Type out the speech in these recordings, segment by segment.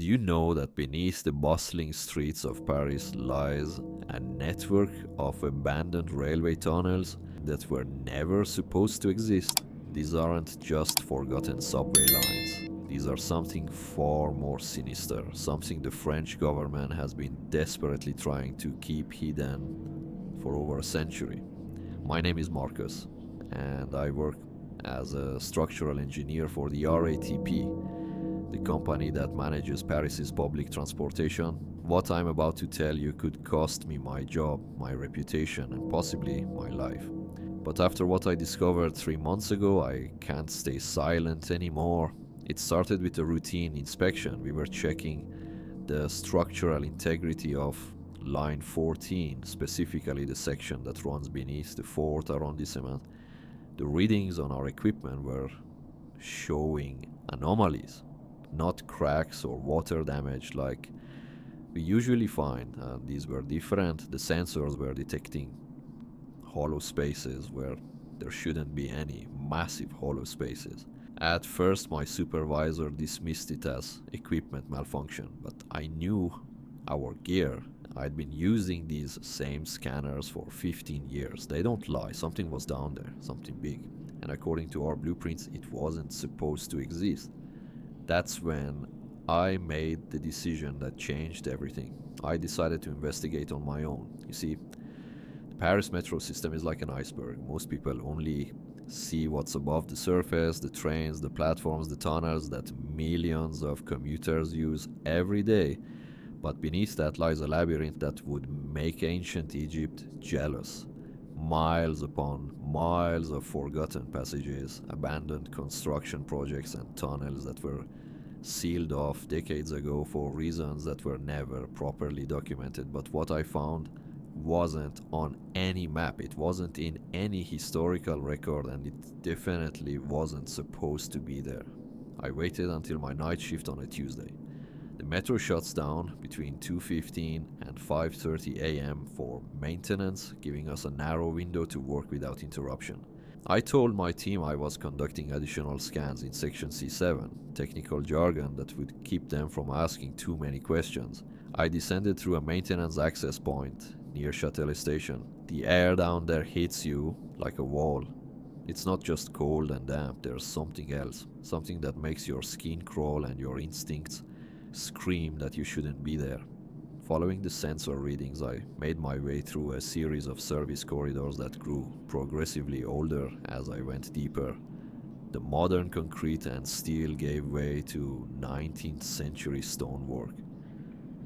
you know that beneath the bustling streets of Paris lies a network of abandoned railway tunnels that were never supposed to exist? These aren't just forgotten subway lines. These are something far more sinister, something the French government has been desperately trying to keep hidden for over a century. My name is Marcus, and I work as a structural engineer for the RATP, the company that manages Paris's public transportation. What I'm about to tell you could cost me my job, my reputation, and possibly my life. But after what I discovered 3 months ago, I can't stay silent anymore. It started with a routine inspection. We were checking the structural integrity of line 14, specifically the section that runs beneath the 4th arrondissement. The readings on our equipment were showing anomalies, not cracks or water damage like we usually find. These were different. The sensors were detecting hollow spaces where there shouldn't be any, massive hollow spaces. At first, my supervisor dismissed it as equipment malfunction, but I knew our gear. I'd been using these same scanners for 15 years. They don't lie. Something was down there, something big. And according to our blueprints, it wasn't supposed to exist. That's when I made the decision that changed everything. I decided to investigate on my own. You see, the Paris metro system is like an iceberg. Most people only see what's above the surface, the trains, the platforms, the tunnels that millions of commuters use every day. But beneath that lies a labyrinth that would make ancient Egypt jealous. Miles upon miles of forgotten passages, abandoned construction projects, and tunnels that were sealed off decades ago for reasons that were never properly documented. But what I found wasn't on any map, it wasn't in any historical record, and it definitely wasn't supposed to be there. I waited until my night shift on a Tuesday. The metro shuts down between 2:15 and 5:30 a.m. for maintenance, giving us a narrow window to work without interruption. I told my team I was conducting additional scans in section C7, technical jargon that would keep them from asking too many questions. I descended through a maintenance access point near Châtelet station. The air down there hits you like a wall. It's not just cold and damp, there's something else. Something that makes your skin crawl and your instincts scream that you shouldn't be there. Following the sensor readings, I made my way through a series of service corridors that grew progressively older as I went deeper. The modern concrete and steel gave way to 19th century stonework,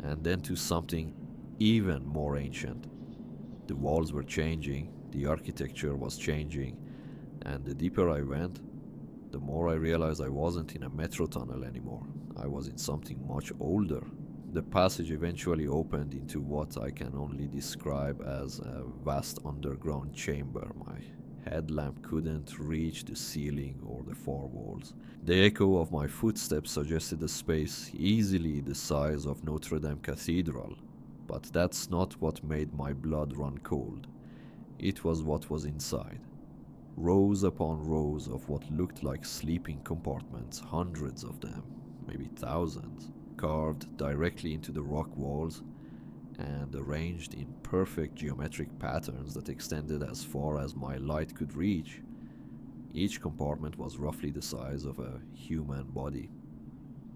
and then to something even more ancient. The walls were changing, the architecture was changing, and the deeper I went, the more I realized I wasn't in a metro tunnel anymore. I was in something much older. The passage eventually opened into what I can only describe as a vast underground chamber. My headlamp couldn't reach the ceiling or the four walls. The echo of my footsteps suggested a space easily the size of Notre Dame Cathedral, but that's not what made my blood run cold. It was what was inside. Rows upon rows of what looked like sleeping compartments, hundreds of them, maybe thousands, carved directly into the rock walls and arranged in perfect geometric patterns that extended as far as my light could reach. Each compartment was roughly the size of a human body.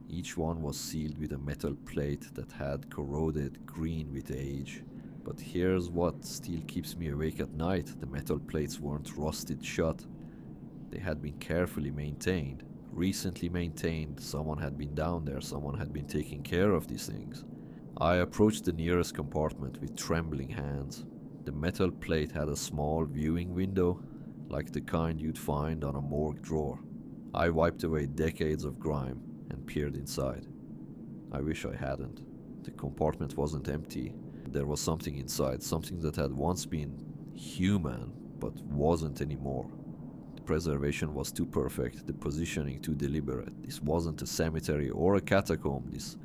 Each one was sealed with a metal plate that had corroded green with age. But here's what still keeps me awake at night. The metal plates weren't rusted shut. They had been carefully maintained, recently maintained. Someone had been down there, someone had been taking care of these things. I approached the nearest compartment with trembling hands. The metal plate had a small viewing window, like the kind you'd find on a morgue drawer. I wiped away decades of grime and peered inside. I wish I hadn't. The compartment wasn't empty. There was something inside, something that had once been human, but wasn't anymore. The preservation was too perfect, the positioning too deliberate. This wasn't a cemetery or a catacomb, this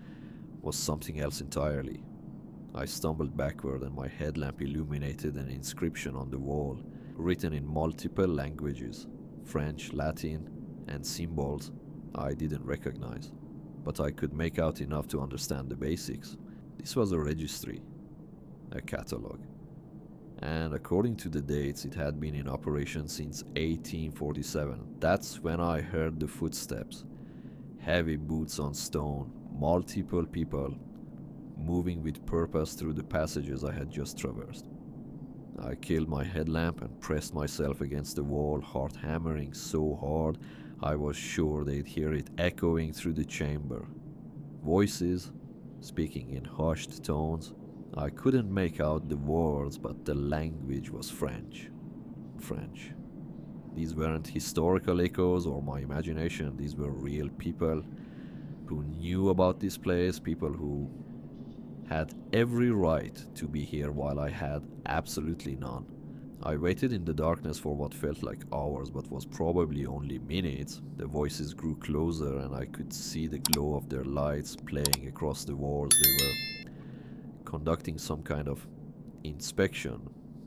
was something else entirely. I stumbled backward and my headlamp illuminated an inscription on the wall, written in multiple languages, French, Latin, and symbols I didn't recognize. but I could make out enough to understand the basics. This was a registry, a catalog, and according to the dates, it had been in operation since 1847. That's when I heard the footsteps. Heavy boots on stone, multiple people moving with purpose through the passages I had just traversed. I killed my headlamp and pressed myself against the wall, heart hammering so hard I was sure they'd hear it echoing through the chamber. Voices, speaking in hushed tones. I couldn't make out the words, but the language was French. French. These weren't historical echoes or my imagination, these were real people who knew about this place, people who had every right to be here while I had absolutely none. I waited in the darkness for what felt like hours but was probably only minutes. The voices grew closer and I could see the glow of their lights playing across the walls. They were conducting some kind of inspection,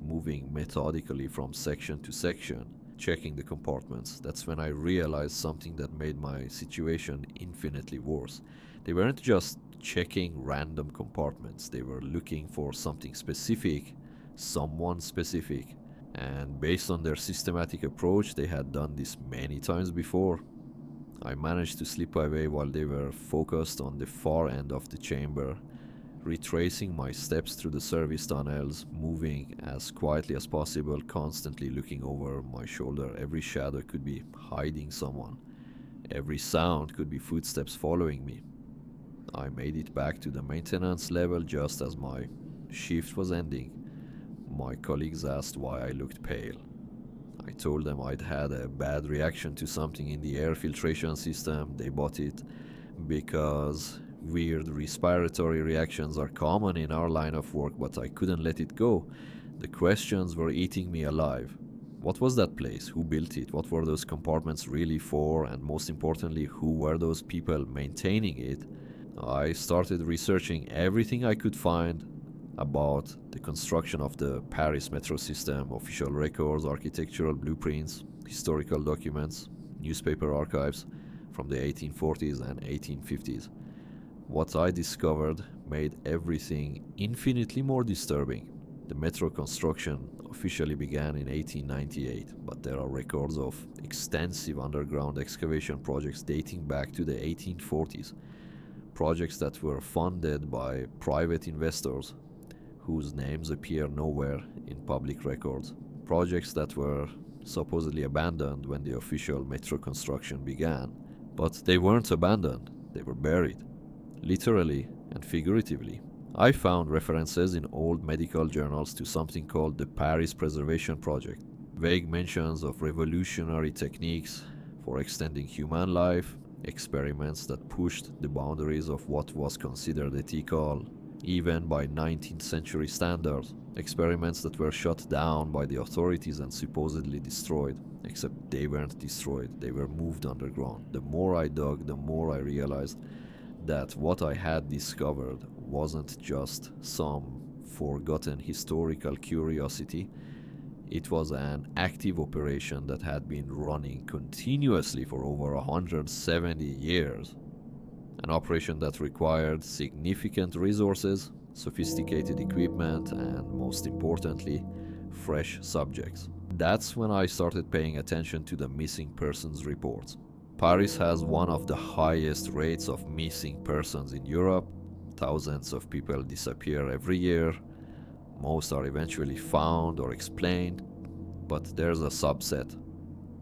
moving methodically from section to section, checking the compartments. That's when I realized something that made my situation infinitely worse. They weren't just checking random compartments, they were looking for something specific, someone specific. And based on their systematic approach, they had done this many times before. I managed to slip away while they were focused on the far end of the chamber, retracing my steps through the service tunnels, moving as quietly as possible, constantly looking over my shoulder. Every shadow could be hiding someone. Every sound could be footsteps following me. I made it back to the maintenance level just as my shift was ending. My colleagues asked why I looked pale. I told them I'd had a bad reaction to something in the air filtration system. They bought it because weird respiratory reactions are common in our line of work, but I couldn't let it go. The questions were eating me alive. What was that place? Who built it? What were those compartments really for? And most importantly, who were those people maintaining it? I started researching everything I could find about the construction of the Paris metro system, official records, architectural blueprints, historical documents, newspaper archives from the 1840s and 1850s. What I discovered made everything infinitely more disturbing. The metro construction officially began in 1898, but there are records of extensive underground excavation projects dating back to the 1840s. Projects that were funded by private investors whose names appear nowhere in public records. Projects that were supposedly abandoned when the official metro construction began. But they weren't abandoned, they were buried, literally and figuratively. I found references in old medical journals to something called the Paris Preservation Project. Vague mentions of revolutionary techniques for extending human life, experiments that pushed the boundaries of what was considered ethical, even by 19th century standards, experiments that were shut down by the authorities and supposedly destroyed, except they weren't destroyed, they were moved underground. The more I dug, the more I realized that what I had discovered wasn't just some forgotten historical curiosity. It was an active operation that had been running continuously for over 170 years. An operation that required significant resources, sophisticated equipment, and most importantly, fresh subjects. That's when I started paying attention to the missing persons reports. Paris has one of the highest rates of missing persons in Europe. Thousands of people disappear every year. Most are eventually found or explained, but there's a subset,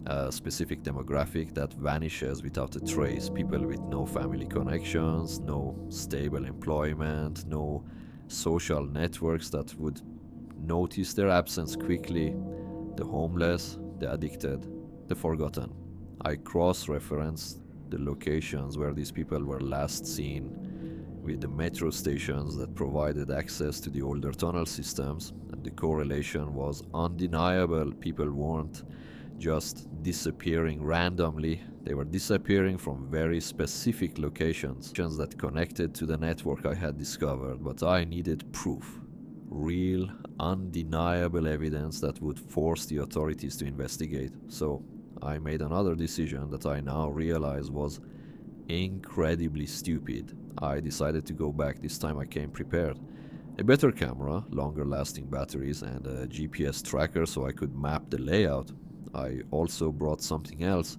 a specific demographic that vanishes without a trace. People with no family connections, no stable employment, no social networks that would notice their absence quickly. The homeless, the addicted, the forgotten. I cross-referenced the locations where these people were last seen with the metro stations that provided access to the older tunnel systems, and the correlation was undeniable. People weren't just disappearing randomly, they were disappearing from very specific locations that connected to the network I had discovered, but I needed proof. Real, undeniable evidence that would force the authorities to investigate. So I made another decision that I now realize was Incredibly stupid. I decided to go back. This time I came prepared. A better camera, longer lasting batteries, and a GPS tracker so I could map the layout. I also brought something else,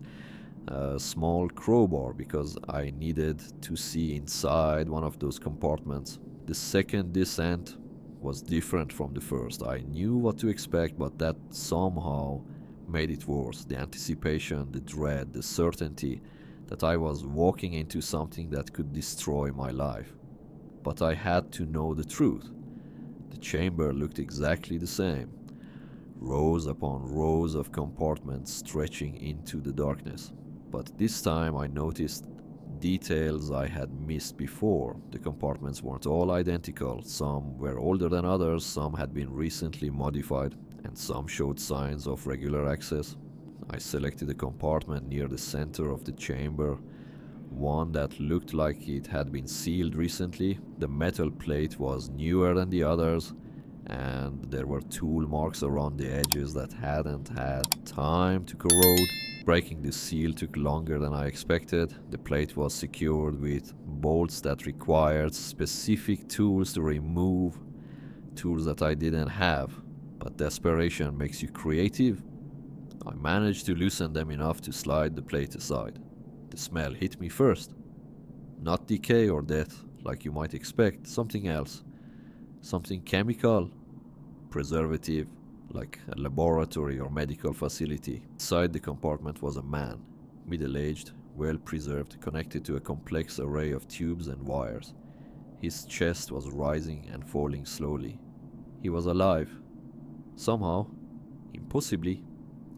a small crowbar, because I needed to see inside one of those compartments. The second descent was different from the first. I knew what to expect, but that somehow made it worse. The anticipation, the dread, the certainty that I was walking into something that could destroy my life. But I had to know the truth. The chamber looked exactly the same, rows upon rows of compartments stretching into the darkness. But this time I noticed details I had missed before. The compartments weren't all identical. Some were older than others, some had been recently modified, and some showed signs of regular access. I selected a compartment near the center of the chamber, one that looked like it had been sealed recently. The metal plate was newer than the others, and there were tool marks around the edges that hadn't had time to corrode. Breaking the seal took longer than I expected. The plate was secured with bolts that required specific tools to remove, tools that I didn't have. But desperation makes you creative. I managed to loosen them enough to slide the plate aside. The smell hit me first. Not decay or death, like you might expect, something else. Something chemical, preservative, like a laboratory or medical facility. Inside the compartment was a man, middle-aged, well-preserved, connected to a complex array of tubes and wires. His chest was rising and falling slowly. He was alive. Somehow, impossibly,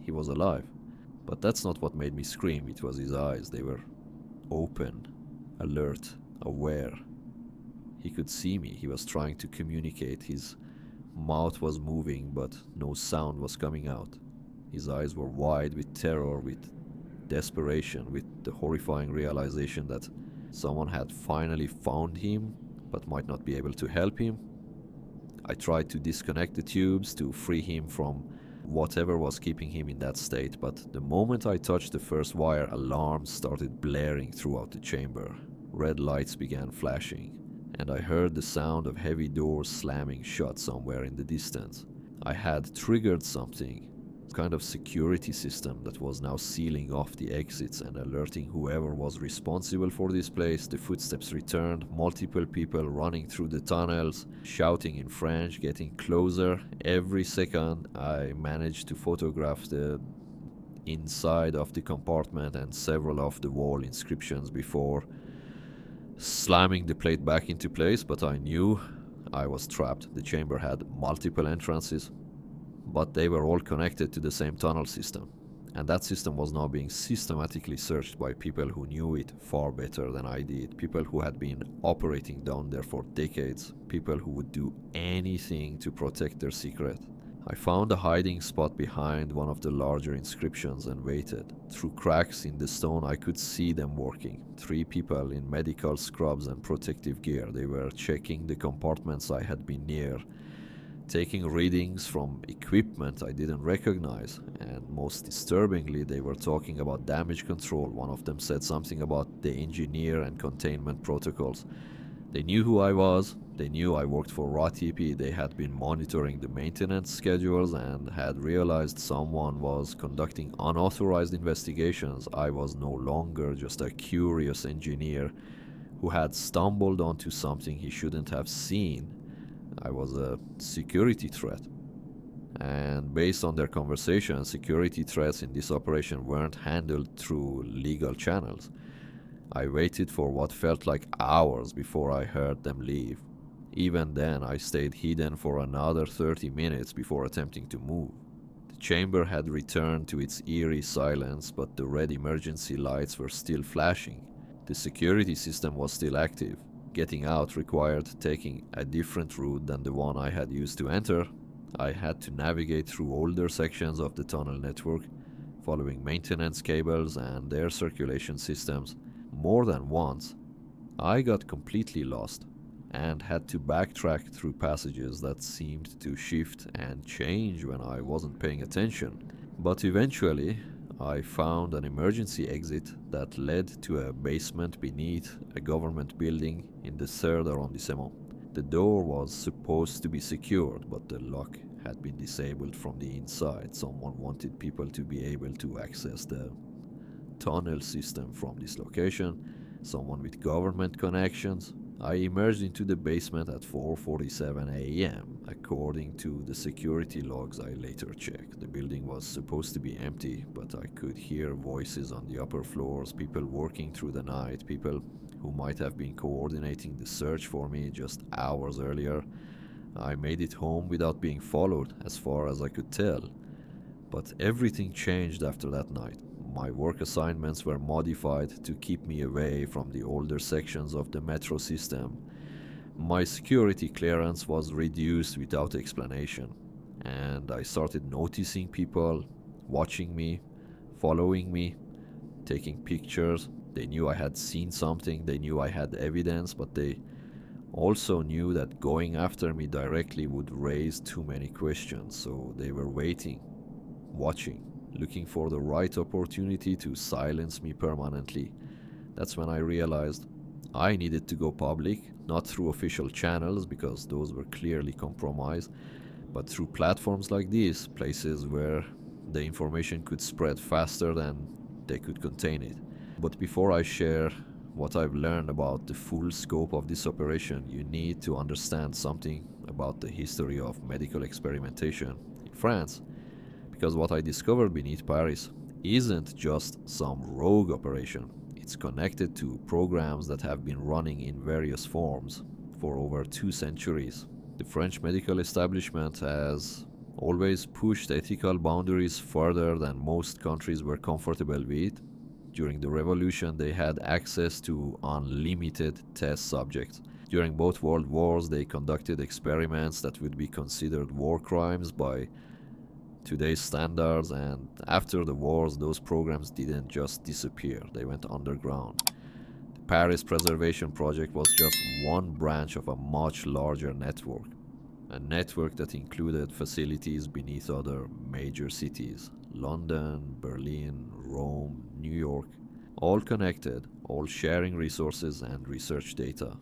he was alive. But that's not what made me scream. It was his eyes. They were open, alert, aware. He could see me. He was trying to communicate. His mouth was moving, but no sound was coming out. His eyes were wide with terror, with desperation, with the horrifying realization that someone had finally found him, but might not be able to help him. I tried to disconnect the tubes to free him from whatever was keeping him in that state, but the moment I touched the first wire, alarms started blaring throughout the chamber. Red lights began flashing, and I heard the sound of heavy doors slamming shut somewhere in the distance. I had triggered something, kind of security system that was now sealing off the exits and alerting whoever was responsible for this place. The footsteps returned, multiple people running through the tunnels, shouting in French, getting closer. Every second I managed to photograph the inside of the compartment and several of the wall inscriptions before slamming the plate back into place, but I knew I was trapped. The chamber had multiple entrances, but they were all connected to the same tunnel system, and that system was now being systematically searched by people who knew it far better than I did, people who had been operating down there for decades, people who would do anything to protect their secret. I found a hiding spot behind one of the larger inscriptions and waited. Through cracks in the stone I could see them working. 3 people in medical scrubs and protective gear. They were checking the compartments I had been near, taking readings from equipment I didn't recognize, and most disturbingly, they were talking about damage control. One of them said something about the engineer and containment protocols. They knew who I was, they knew I worked for RATP, they had been monitoring the maintenance schedules and had realized someone was conducting unauthorized investigations. I was no longer just a curious engineer who had stumbled onto something he shouldn't have seen. I was a security threat. And based on their conversation, security threats in this operation weren't handled through legal channels. I waited for what felt like hours before I heard them leave. Even then, I stayed hidden for another 30 minutes before attempting to move. The chamber had returned to its eerie silence, but the red emergency lights were still flashing. The security system was still active. Getting out required taking a different route than the one I had used to enter. I had to navigate through older sections of the tunnel network, following maintenance cables and air circulation systems. More than once, I got completely lost and had to backtrack through passages that seemed to shift and change when I wasn't paying attention. But eventually, I found an emergency exit that led to a basement beneath a government building in the third arrondissement. The door was supposed to be secured, but the lock had been disabled from the inside. Someone wanted people to be able to access the tunnel system from this location, someone with government connections. I emerged into the basement at 4:47 a.m. According to the security logs I later checked, the building was supposed to be empty, but I could hear voices on the upper floors, people working through the night, people who might have been coordinating the search for me just hours earlier. I made it home without being followed, as far as I could tell. But everything changed after that night. My work assignments were modified to keep me away from the older sections of the metro system. My security clearance was reduced without explanation, and I started noticing people watching me, following me, taking pictures. They knew I had seen something, they knew I had evidence, but they also knew that going after me directly would raise too many questions, so they were waiting, watching, looking for the right opportunity to silence me permanently. That's when I realized I needed to go public, not through official channels because those were clearly compromised, but through platforms like these, places where the information could spread faster than they could contain it. But before I share what I've learned about the full scope of this operation, you need to understand something about the history of medical experimentation in France, because what I discovered beneath Paris isn't just some rogue operation. It's connected to programs that have been running in various forms for over 2 centuries. The French medical establishment has always pushed ethical boundaries further than most countries were comfortable with. During the revolution, they had access to unlimited test subjects. During both world wars, they conducted experiments that would be considered war crimes by today's standards, and after the wars, those programs didn't just disappear, they went underground. The Paris Preservation Project was just one branch of a much larger network, a network that included facilities beneath other major cities: London, Berlin, Rome, New York, all connected, all sharing resources and research data,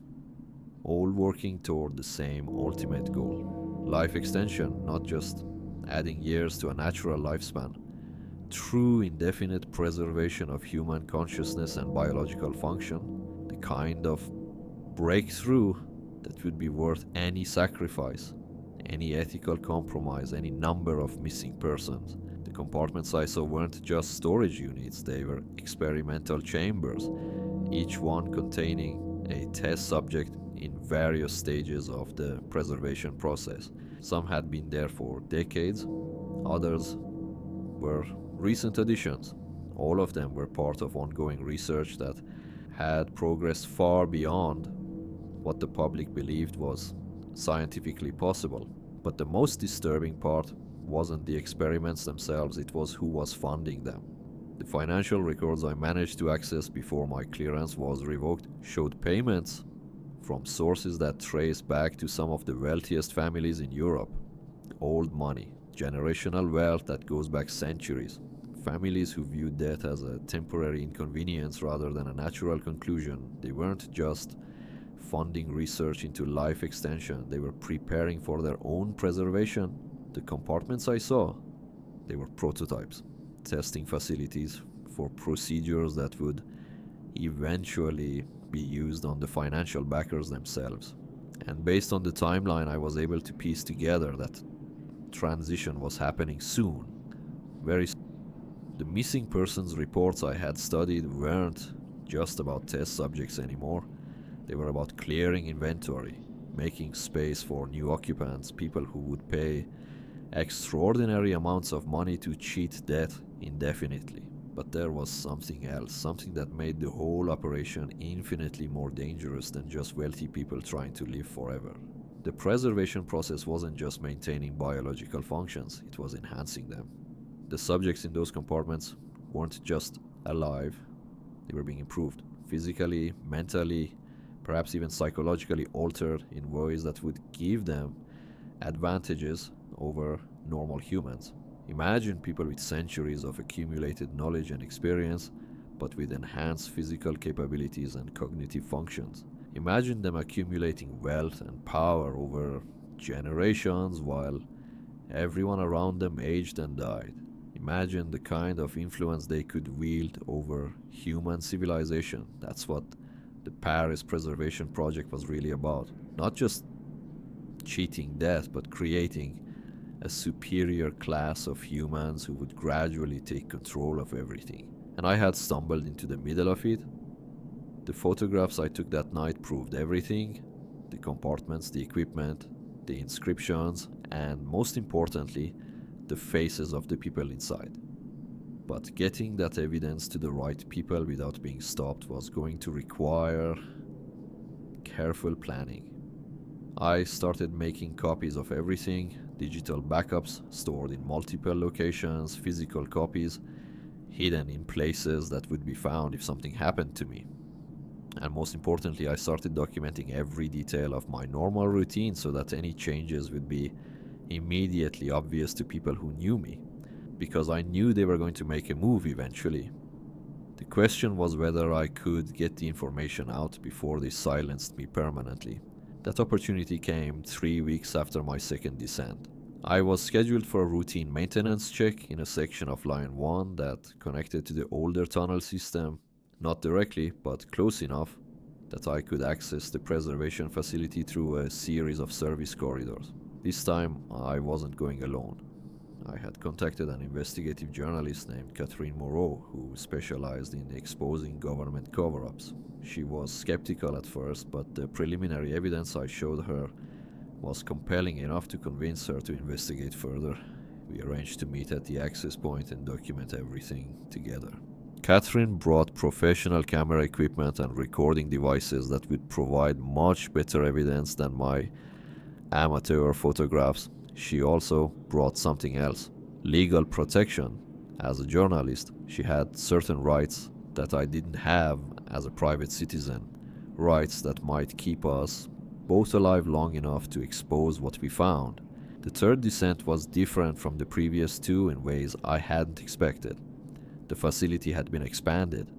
all working toward the same ultimate goal: life extension, not just adding years to a natural lifespan. True indefinite preservation of human consciousness and biological function, the kind of breakthrough that would be worth any sacrifice, any ethical compromise, any number of missing persons. The compartments I saw weren't just storage units, they were experimental chambers, each one containing a test subject in various stages of the preservation process. Some had been there for decades, others were recent additions. All of them were part of ongoing research that had progressed far beyond what the public believed was scientifically possible. But the most disturbing part wasn't the experiments themselves, it was who was funding them. The financial records I managed to access before my clearance was revoked showed payments from sources that trace back to some of the wealthiest families in Europe. Old money, generational wealth that goes back centuries. Families who viewed death as a temporary inconvenience rather than a natural conclusion. They weren't just funding research into life extension, they were preparing for their own preservation. The compartments I saw, they were prototypes, testing facilities for procedures that would eventually be used on the financial backers themselves. And based on the timeline, I was able to piece together that transition was happening soon, very soon. The missing persons reports I had studied weren't just about test subjects anymore. They were about clearing inventory, making space for new occupants, people who would pay extraordinary amounts of money to cheat death indefinitely. But there was something else, something that made the whole operation infinitely more dangerous than just wealthy people trying to live forever. The preservation process wasn't just maintaining biological functions, it was enhancing them. The subjects in those compartments weren't just alive, they were being improved, physically, mentally, perhaps even psychologically altered in ways that would give them advantages over normal humans. Imagine people with centuries of accumulated knowledge and experience, but with enhanced physical capabilities and cognitive functions. Imagine them accumulating wealth and power over generations while everyone around them aged and died. Imagine the kind of influence they could wield over human civilization. That's what the Paris Preservation Project was really about. Not just cheating death, but creating a superior class of humans who would gradually take control of everything. And I had stumbled into the middle of it. The photographs I took that night proved everything: the compartments, the equipment, the inscriptions, and most importantly, the faces of the people inside. But getting that evidence to the right people without being stopped was going to require careful planning. I started making copies of everything, digital backups stored in multiple locations, physical copies hidden in places that would be found if something happened to me. And most importantly, I started documenting every detail of my normal routine so that any changes would be immediately obvious to people who knew me, because I knew they were going to make a move eventually. The question was whether I could get the information out before they silenced me permanently. That opportunity came 3 weeks after my second descent. I was scheduled for a routine maintenance check in a section of Line 1 that connected to the older tunnel system, not directly, but close enough that I could access the preservation facility through a series of service corridors. This time, I wasn't going alone. I had contacted an investigative journalist named Catherine Moreau, who specialized in exposing government cover-ups. She was skeptical at first, but the preliminary evidence I showed her was compelling enough to convince her to investigate further. We arranged to meet at the access point and document everything together. Catherine brought professional camera equipment and recording devices that would provide much better evidence than my amateur photographs. She also brought something else: legal protection. As a journalist, she had certain rights that I didn't have as a private citizen, rights that might keep us both alive long enough to expose what we found. The third descent was different from the previous two in ways I hadn't expected. The facility had been expanded,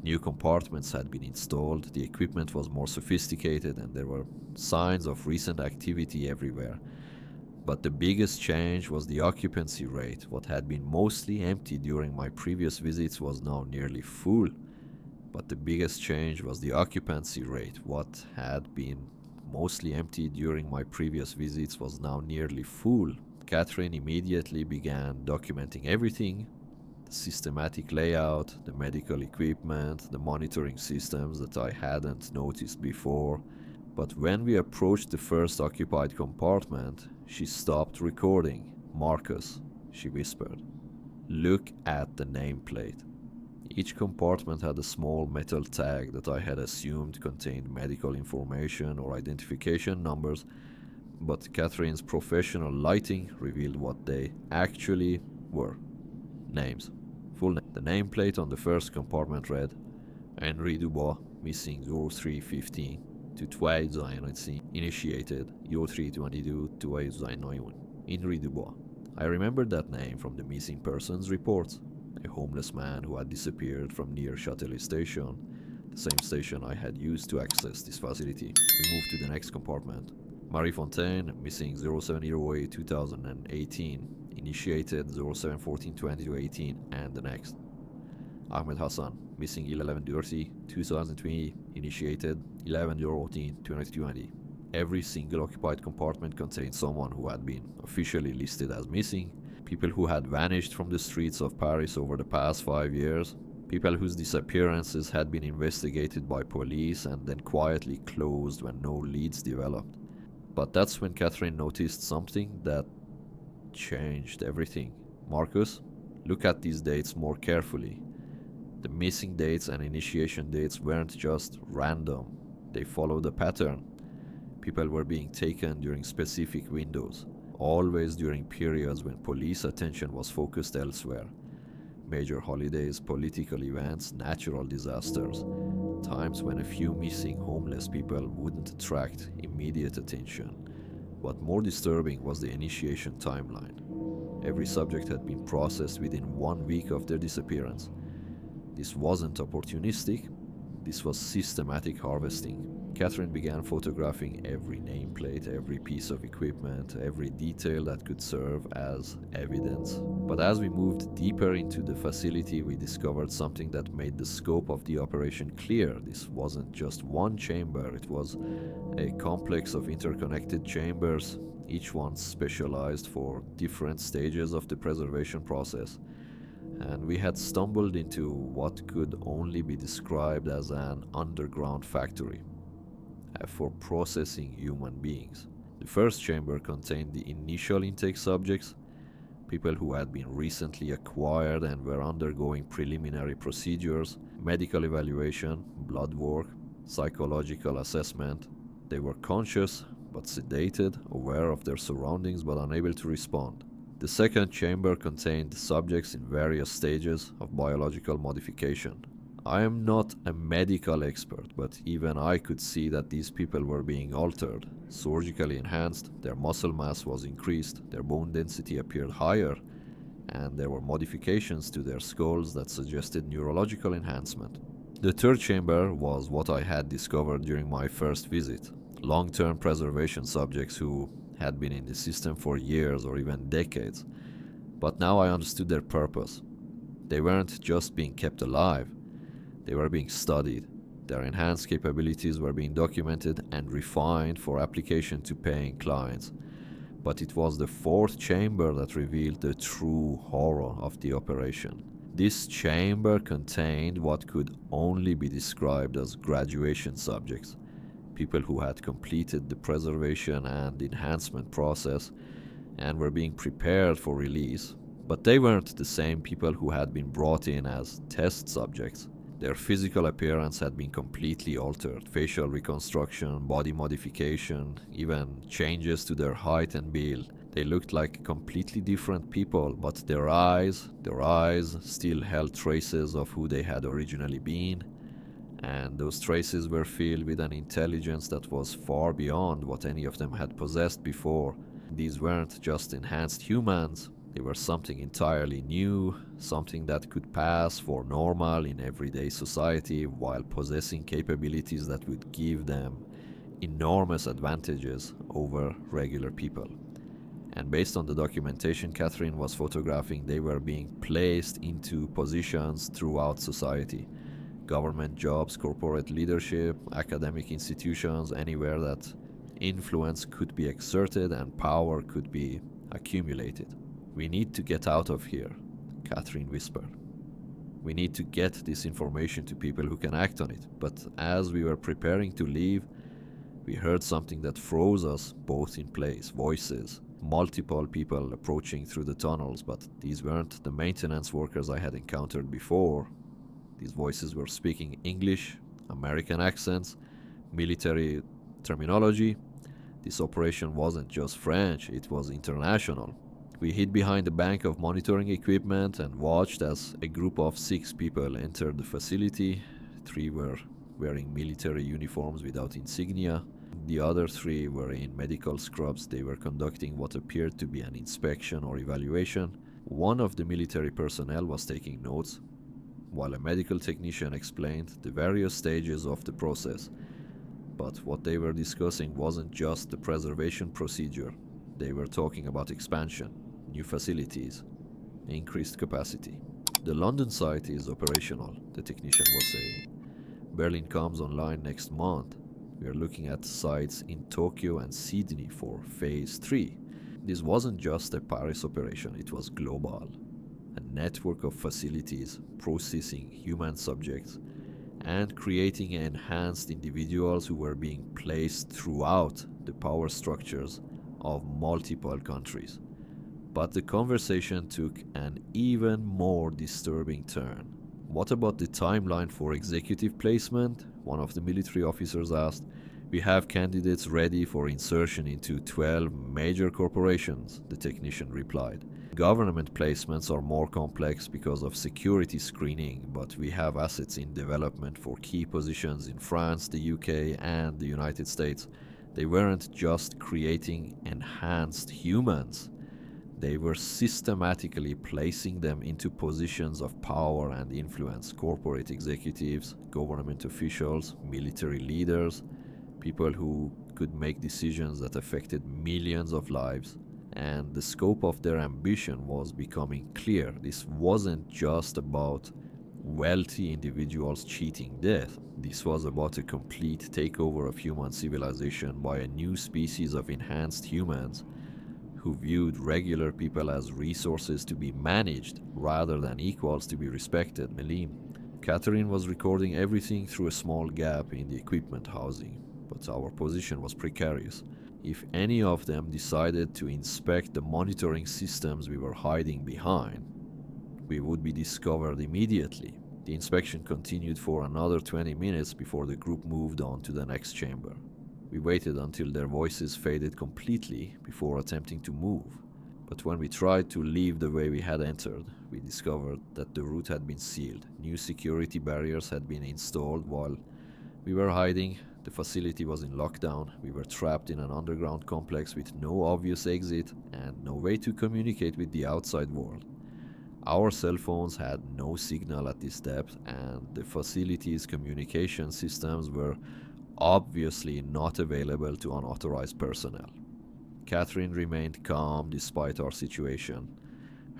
new compartments had been installed, the equipment was more sophisticated, and there were signs of recent activity everywhere. But the biggest change was the occupancy rate. What had been mostly empty during my previous visits was now nearly full. But the biggest change was the occupancy rate. What had been mostly empty during my previous visits was now nearly full. Catherine immediately began documenting everything: the systematic layout, the medical equipment, the monitoring systems that I hadn't noticed before. But when we approached the first occupied compartment, she stopped recording. "Marcus," she whispered, "look at the nameplate." Each compartment had a small metal tag that I had assumed contained medical information or identification numbers, but Catherine's professional lighting revealed what they actually were. Names. Full name. The nameplate on the first compartment read: Henri Dubois, missing 0315 to 2019, initiated 0322 to 2091. Henri Dubois. I remembered that name from the missing persons reports. A homeless man who had disappeared from near Châtelet station, the same station I had used to access this facility. We moved to the next compartment. Marie Fontaine, missing 0708 2018, initiated 0714 2018, and the next. Ahmed Hassan, missing 1130 2020, initiated 1114 2020. Every single occupied compartment contained someone who had been officially listed as missing, people who had vanished from the streets of Paris over the past 5 years, people whose disappearances had been investigated by police and then quietly closed when no leads developed. But that's when Catherine noticed something that changed everything. "Marcus, look at these dates more carefully." The missing dates and initiation dates weren't just random, they followed a pattern. People were being taken during specific windows, always during periods when police attention was focused elsewhere. Major holidays, political events, natural disasters, times when a few missing homeless people wouldn't attract immediate attention. What more disturbing was the initiation timeline. Every subject had been processed within 1 week of their disappearance. This wasn't opportunistic, this was systematic harvesting. Catherine began photographing every nameplate, every piece of equipment, every detail that could serve as evidence. But as we moved deeper into the facility, we discovered something that made the scope of the operation clear. This wasn't just one chamber, it was a complex of interconnected chambers, each one specialized for different stages of the preservation process. And we had stumbled into what could only be described as an underground factory for processing human beings. The first chamber contained the initial intake subjects, people who had been recently acquired and were undergoing preliminary procedures, medical evaluation, blood work, psychological assessment. They were conscious but sedated, aware of their surroundings but unable to respond. The second chamber contained subjects in various stages of biological modification. I am not a medical expert, but even I could see that these people were being altered, surgically enhanced, their muscle mass was increased, their bone density appeared higher, and there were modifications to their skulls that suggested neurological enhancement. The third chamber was what I had discovered during my first visit. Long-term preservation subjects who had been in the system for years or even decades. But now I understood their purpose. They weren't just being kept alive, they were being studied. Their enhanced capabilities were being documented and refined for application to paying clients. But it was the fourth chamber that revealed the true horror of the operation. This chamber contained what could only be described as graduation subjects, people who had completed the preservation and enhancement process and were being prepared for release. But they weren't the same people who had been brought in as test subjects. Their physical appearance had been completely altered. Facial reconstruction, body modification, even changes to their height and build. They looked like completely different people, but their eyes still held traces of who they had originally been. And those traces were filled with an intelligence that was far beyond what any of them had possessed before. These weren't just enhanced humans, they were something entirely new, something that could pass for normal in everyday society while possessing capabilities that would give them enormous advantages over regular people. And based on the documentation Catherine was photographing, they were being placed into positions throughout society. Government jobs, corporate leadership, academic institutions, anywhere that influence could be exerted and power could be accumulated. "We need to get out of here," Catherine whispered. "We need to get this information to people who can act on it." But as we were preparing to leave, we heard something that froze us both in place. Voices, multiple people approaching through the tunnels, but these weren't the maintenance workers I had encountered before. These voices were speaking English, American accents, military terminology. This operation wasn't just French, it was international. We hid behind a bank of monitoring equipment and watched as a group of 6 people entered the facility. 3 were wearing military uniforms without insignia. The other 3 were in medical scrubs. They were conducting what appeared to be an inspection or evaluation. One of the military personnel was taking notes, while a medical technician explained the various stages of the process. But what they were discussing wasn't just the preservation procedure. They were talking about expansion, new facilities, increased capacity. "The London site is operational," the technician was saying. "Berlin comes online next month. We are looking at sites in Tokyo and Sydney for Phase 3. This wasn't just a Paris operation, it was global. A network of facilities processing human subjects and creating enhanced individuals who were being placed throughout the power structures of multiple countries." But the conversation took an even more disturbing turn. "What about the timeline for executive placement?" one of the military officers asked. "We have candidates ready for insertion into 12 major corporations," the technician replied. "Government placements are more complex because of security screening, but we have assets in development for key positions in France, the UK, and the United States." They weren't just creating enhanced humans. They were systematically placing them into positions of power and influence: corporate executives, government officials, military leaders, people who could make decisions that affected millions of lives. And the scope of their ambition was becoming clear. This wasn't just about wealthy individuals cheating death. This was about a complete takeover of human civilization by a new species of enhanced humans who viewed regular people as resources to be managed rather than equals to be respected. Melim. Catherine was recording everything through a small gap in the equipment housing, but our position was precarious. If any of them decided to inspect the monitoring systems we were hiding behind, we would be discovered immediately. The inspection continued for another 20 minutes before the group moved on to the next chamber. We waited until their voices faded completely before attempting to move. But when we tried to leave the way we had entered, we discovered that the route had been sealed. New security barriers had been installed while we were hiding. The facility was in lockdown. We were trapped in an underground complex with no obvious exit and no way to communicate with the outside world. Our cell phones had no signal at this depth, and the facility's communication systems were obviously not available to unauthorized personnel. Catherine remained calm despite our situation.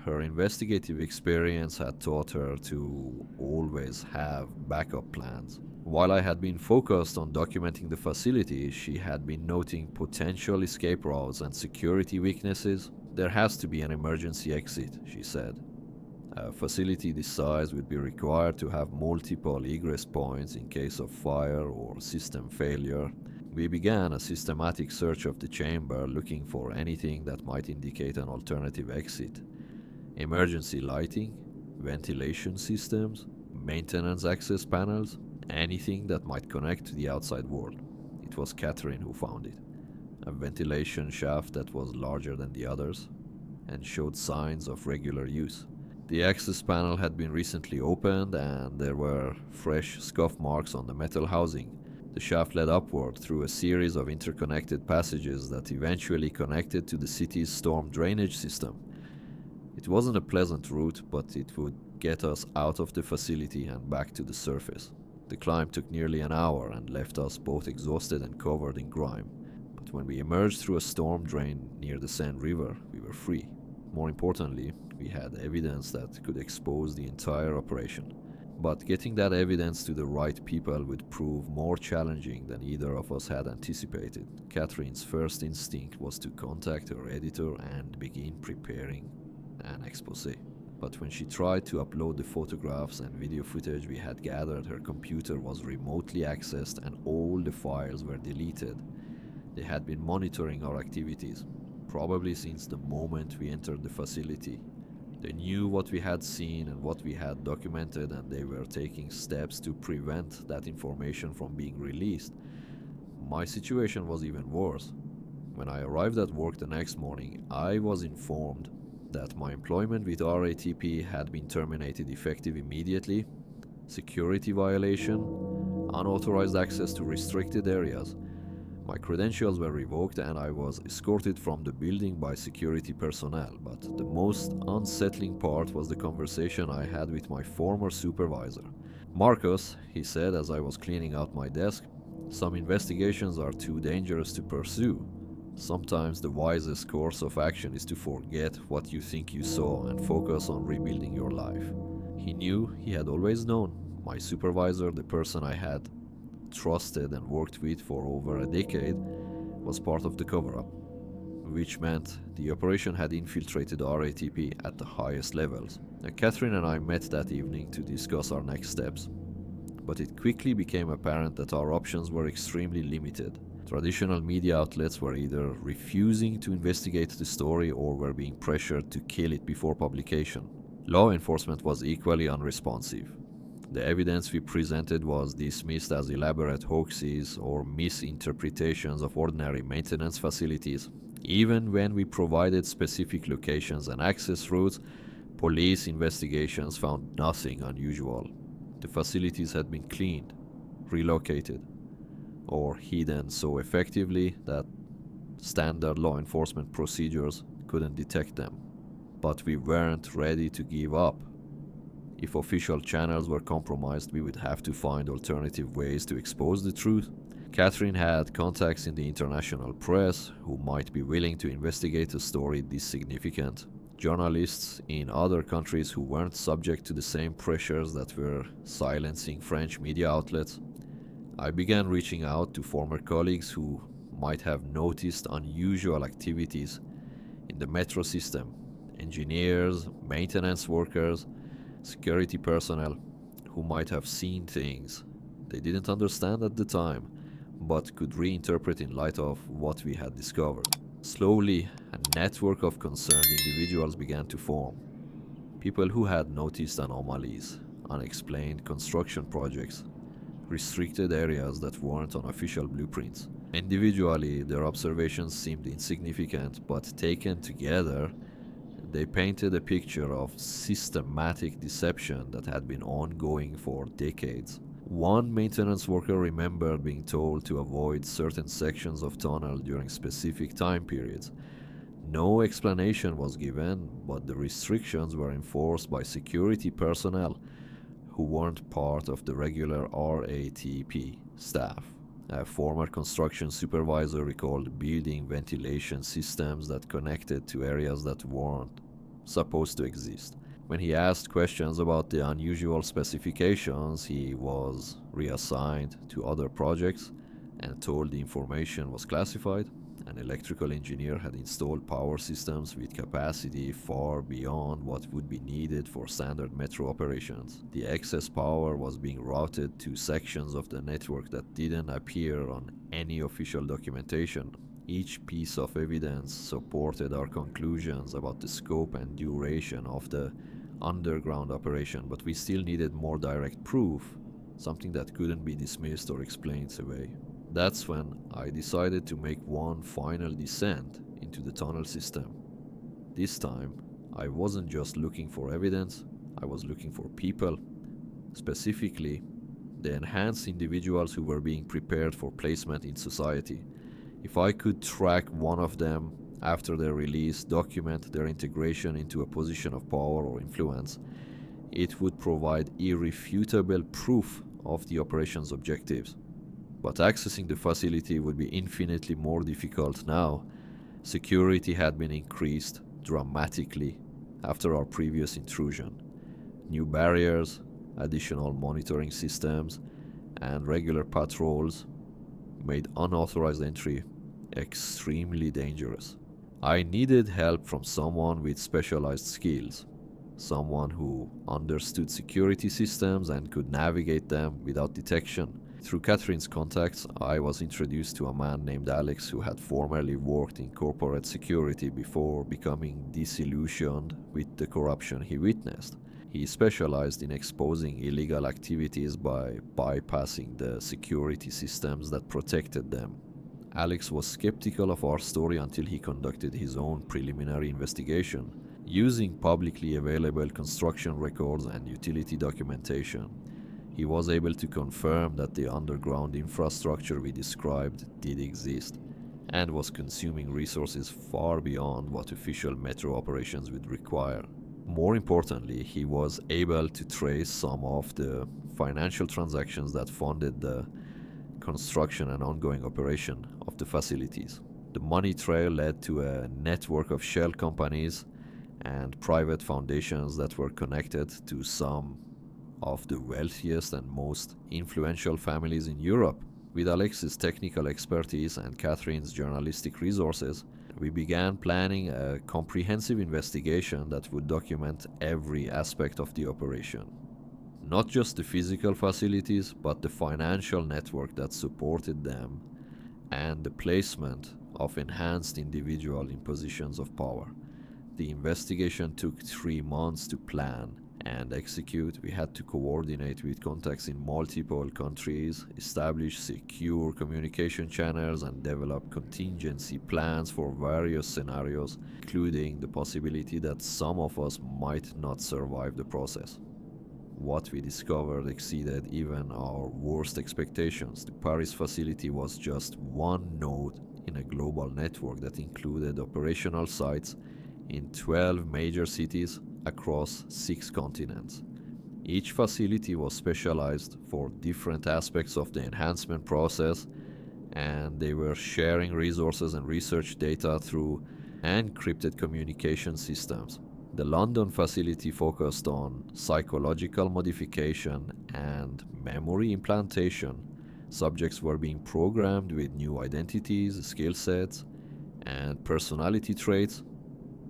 Her investigative experience had taught her to always have backup plans. While I had been focused on documenting the facility, she had been noting potential escape routes and security weaknesses. There has to be an emergency exit, she said. A facility this size would be required to have multiple egress points in case of fire or system failure. We began a systematic search of the chamber, looking for anything that might indicate an alternative exit. Emergency lighting, ventilation systems, maintenance access panels, anything that might connect to the outside world. It was Catherine who found it. A ventilation shaft that was larger than the others and showed signs of regular use. The access panel had been recently opened and there were fresh scuff marks on the metal housing. The shaft led upward through a series of interconnected passages that eventually connected to the city's storm drainage system. It wasn't a pleasant route, but it would get us out of the facility and back to the surface. The climb took nearly an hour and left us both exhausted and covered in grime. But when we emerged through a storm drain near the Seine River, we were free. More importantly, we had evidence that could expose the entire operation. But getting that evidence to the right people would prove more challenging than either of us had anticipated. Catherine's first instinct was to contact her editor and begin preparing an exposé. But when she tried to upload the photographs and video footage we had gathered, her computer was remotely accessed and all the files were deleted. They had been monitoring our activities, probably since the moment we entered the facility. They knew what we had seen and what we had documented, and they were taking steps to prevent that information from being released. My situation was even worse. When I arrived at work the next morning, I was informed that my employment with RATP had been terminated effective immediately, security violation, unauthorized access to restricted areas. My credentials were revoked and I was escorted from the building by security personnel, but the most unsettling part was the conversation I had with my former supervisor. "Marcus," he said as I was cleaning out my desk, "some investigations are too dangerous to pursue. Sometimes the wisest course of action is to forget what you think you saw and focus on rebuilding your life." He knew, he had always known. My supervisor, the person I had trusted and worked with for over a decade, was part of the cover-up, which meant the operation had infiltrated RATP at the highest levels. Catherine and I met that evening to discuss our next steps, but it quickly became apparent that our options were extremely limited. Traditional media outlets were either refusing to investigate the story or were being pressured to kill it before publication. Law enforcement was equally unresponsive. The evidence we presented was dismissed as elaborate hoaxes or misinterpretations of ordinary maintenance facilities. Even when we provided specific locations and access routes, police investigations found nothing unusual. The facilities had been cleaned, relocated, or hidden so effectively that standard law enforcement procedures couldn't detect them. but we weren't ready to give up. If official channels were compromised, we would have to find alternative ways to expose the truth. Catherine had contacts in the international press who might be willing to investigate a story this significant. Journalists in other countries who weren't subject to the same pressures that were silencing French media outlets. I began reaching out to former colleagues who might have noticed unusual activities in the metro system, engineers, maintenance workers, security personnel who might have seen things they didn't understand at the time but could reinterpret in light of what we had discovered. Slowly, a network of concerned individuals began to form. People who had noticed anomalies, unexplained construction projects, restricted areas that weren't on official blueprints. Individually, their observations seemed insignificant, but taken together, they painted a picture of systematic deception that had been ongoing for decades. One maintenance worker remembered being told to avoid certain sections of tunnel during specific time periods. No explanation was given, but the restrictions were enforced by security personnel who weren't part of the regular RATP staff. A former construction supervisor recalled building ventilation systems that connected to areas that weren't supposed to exist. When he asked questions about the unusual specifications, he was reassigned to other projects and told the information was classified. An electrical engineer had installed power systems with capacity far beyond what would be needed for standard metro operations. The excess power was being routed to sections of the network that didn't appear on any official documentation. Each piece of evidence supported our conclusions about the scope and duration of the underground operation, but we still needed more direct proof, something that couldn't be dismissed or explained away. That's when I decided to make one final descent into the tunnel system. This time, I wasn't just looking for evidence, I was looking for people, specifically the enhanced individuals who were being prepared for placement in society. If I could track one of them after their release, document their integration into a position of power or influence, it would provide irrefutable proof of the operation's objectives. But accessing the facility would be infinitely more difficult now. Security had been increased dramatically after our previous intrusion. New barriers, additional monitoring systems, and regular patrols made unauthorized entry extremely dangerous. I needed help from someone with specialized skills, someone who understood security systems and could navigate them without detection. Through Catherine's contacts, I was introduced to a man named Alex who had formerly worked in corporate security before becoming disillusioned with the corruption he witnessed. He specialized in exposing illegal activities by bypassing the security systems that protected them. Alex was skeptical of our story until he conducted his own preliminary investigation, using publicly available construction records and utility documentation. He was able to confirm that the underground infrastructure we described did exist and was consuming resources far beyond what official metro operations would require. More importantly, he was able to trace some of the financial transactions that funded the construction and ongoing operation of the facilities. The money trail led to a network of shell companies and private foundations that were connected to some of the wealthiest and most influential families in Europe. With Alex's technical expertise and Catherine's journalistic resources, we began planning a comprehensive investigation that would document every aspect of the operation. Not just the physical facilities, but the financial network that supported them and the placement of enhanced individuals in positions of power. The investigation took 3 months to plan and execute. We had to coordinate with contacts in multiple countries, establish secure communication channels, and develop contingency plans for various scenarios, including the possibility that some of us might not survive the process. What we discovered exceeded even our worst expectations. The Paris facility was just one node in a global network that included operational sites in 12 major cities across 6 continents. Each facility was specialized for different aspects of the enhancement process, and they were sharing resources and research data through encrypted communication systems. The London facility focused on psychological modification and memory implantation. Subjects were being programmed with new identities, skill sets, and personality traits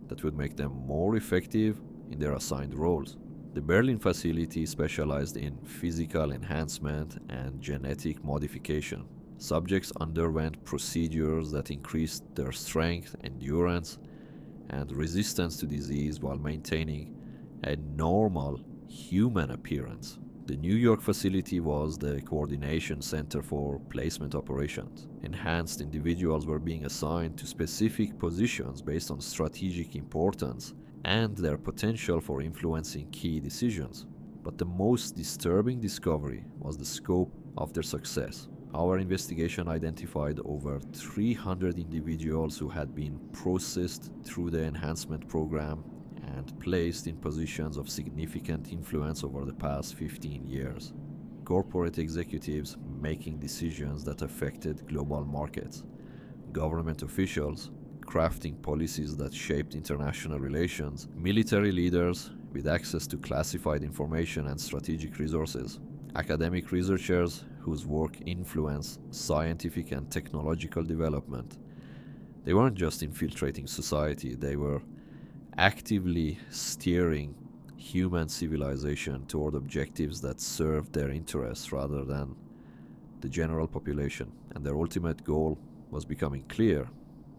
that would make them more effective in their assigned roles. The Berlin facility specialized in physical enhancement and genetic modification. Subjects underwent procedures that increased their strength, endurance, and resistance to disease while maintaining a normal human appearance. The New York facility was the coordination center for placement operations. Enhanced individuals were being assigned to specific positions based on strategic importance and their potential for influencing key decisions. But the most disturbing discovery was the scope of their success. Our investigation identified over 300 individuals who had been processed through the enhancement program and placed in positions of significant influence over the past 15 years. Corporate executives making decisions that affected global markets, government officials crafting policies that shaped international relations, military leaders with access to classified information and strategic resources, academic researchers whose work influenced scientific and technological development. They weren't just infiltrating society, they were actively steering human civilization toward objectives that served their interests rather than the general population. And their ultimate goal was becoming clear.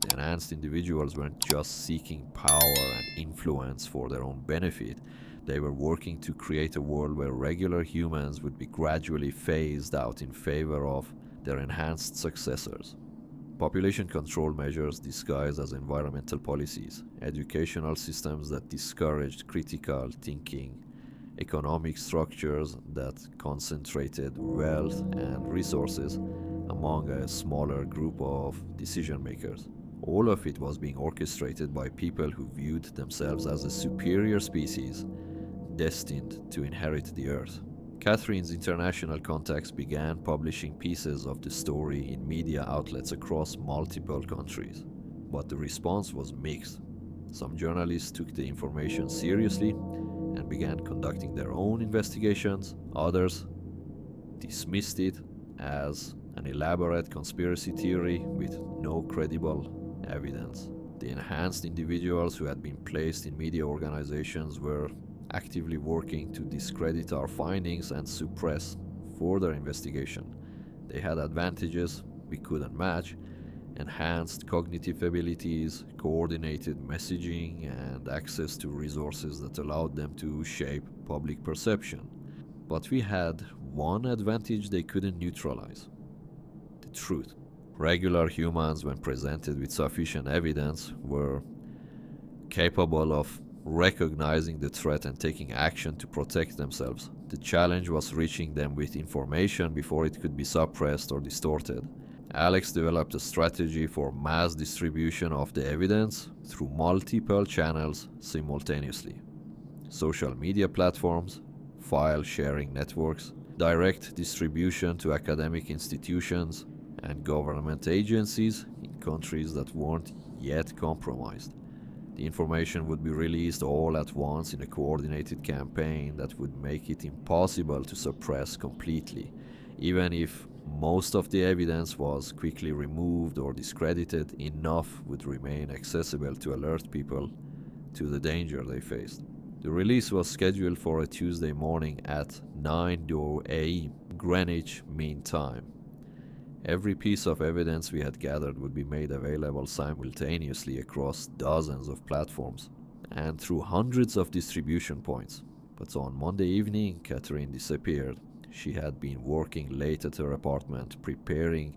The enhanced individuals weren't just seeking power and influence for their own benefit. They were working to create a world where regular humans would be gradually phased out in favor of their enhanced successors. Population control measures disguised as environmental policies, educational systems that discouraged critical thinking, economic structures that concentrated wealth and resources among a smaller group of decision makers. All of it was being orchestrated by people who viewed themselves as a superior species destined to inherit the earth. Catherine's international contacts began publishing pieces of the story in media outlets across multiple countries. But the response was mixed. Some journalists took the information seriously and began conducting their own investigations. Others dismissed it as an elaborate conspiracy theory with no credible evidence. The enhanced individuals who had been placed in media organizations were actively working to discredit our findings and suppress further investigation. They had advantages we couldn't match: enhanced cognitive abilities, coordinated messaging, and access to resources that allowed them to shape public perception. But we had one advantage they couldn't neutralize: the truth. Regular humans, when presented with sufficient evidence, were capable of recognizing the threat and taking action to protect themselves. The challenge was reaching them with information before it could be suppressed or distorted. Alex developed a strategy for mass distribution of the evidence through multiple channels simultaneously: social media platforms, file sharing networks, direct distribution to academic institutions and government agencies in countries that weren't yet compromised. The information would be released all at once in a coordinated campaign that would make it impossible to suppress completely. Even if most of the evidence was quickly removed or discredited, enough would remain accessible to alert people to the danger they faced. The release was scheduled for a Tuesday morning at 9 a.m. Greenwich Mean Time. Every piece of evidence we had gathered would be made available simultaneously across dozens of platforms and through hundreds of distribution points. But on Monday evening, Catherine disappeared. She had been working late at her apartment, preparing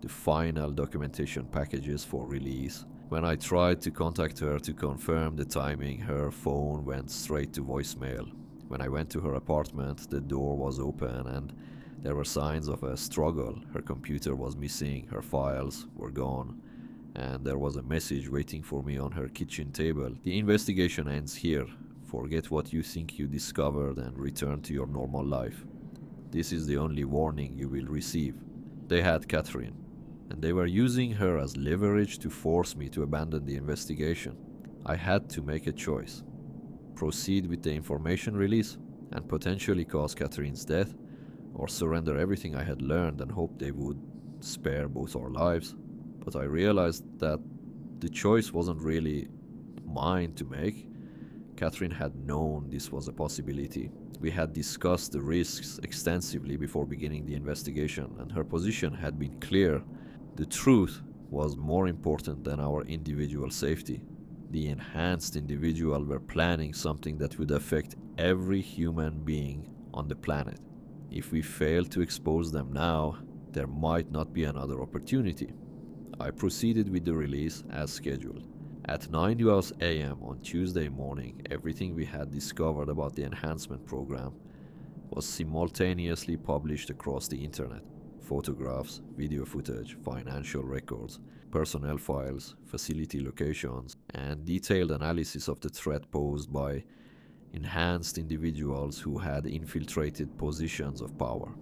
the final documentation packages for release. When I tried to contact her to confirm the timing, her phone went straight to voicemail. When I went to her apartment, the door was open and there were signs of a struggle. Her computer was missing, her files were gone, and there was a message waiting for me on her kitchen table. The investigation ends here. Forget what you think you discovered and return to your normal life. This is the only warning you will receive. They had Catherine, and they were using her as leverage to force me to abandon the investigation. I had to make a choice. Proceed with the information release and potentially cause Catherine's death, or surrender everything I had learned and hope they would spare both our lives. But I realized that the choice wasn't really mine to make. Catherine had known this was a possibility. We had discussed the risks extensively before beginning the investigation, and her position had been clear. The truth was more important than our individual safety. The enhanced individual were planning something that would affect every human being on the planet. If we failed to expose them now, there might not be another opportunity. I proceeded with the release as scheduled. At 9:12 a.m. on Tuesday morning, everything we had discovered about the enhancement program was simultaneously published across the internet. Photographs, video footage, financial records, personnel files, facility locations, and detailed analysis of the threat posed by enhanced individuals who had infiltrated positions of power.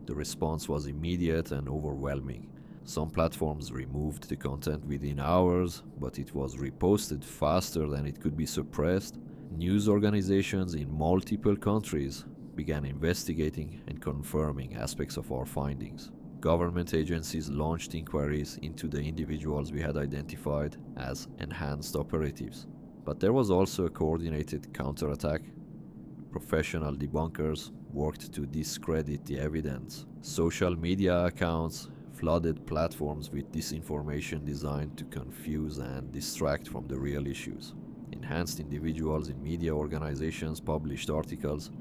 The response was immediate and overwhelming. Some platforms removed the content within hours, but it was reposted faster than it could be suppressed. News organizations in multiple countries began investigating and confirming aspects of our findings. Government agencies launched inquiries into the individuals we had identified as enhanced operatives. But there was also a coordinated counterattack. Professional debunkers worked to discredit the evidence. Social media accounts flooded platforms with disinformation designed to confuse and distract from the real issues. Enhanced individuals in media organizations published articles